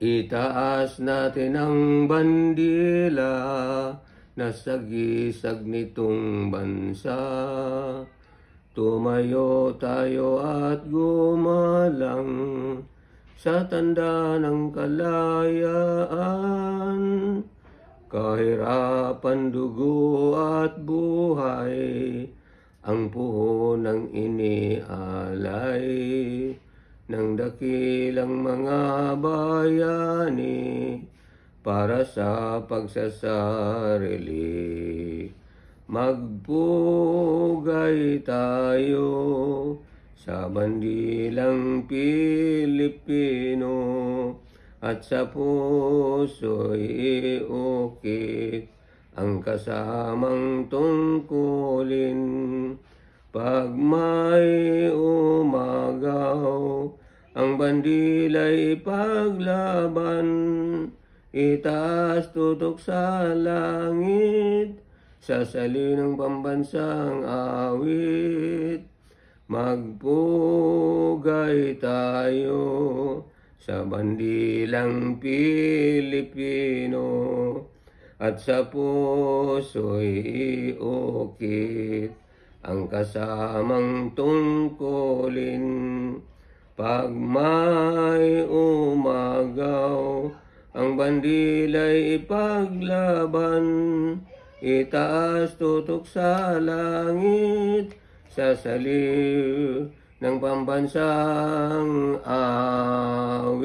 Itaas natin ang bandila na sagisag nitong bansa. Tumayo tayo at gumalang sa tanda ng kalayaan. Kahirapan, dugo at buhay ang puhunang inialay ng dakilang mga bayani para sa pagsasarili. Magpugay tayo sa bandilang Pilipino at sa puso'y iukit ang kasamang tungkulin. Pag may umagaw, ang bandila'y paglaban, itaas tutok sa langit, sasali ng pambansang awit. Magpugay tayo sa bandilang Pilipino at sa puso'y iukit ang kasamang tungkulin. Pag may umagaw, ang bandila'y ipaglaban, itaas tutok sa langit, sasaliw ng pambansang awit.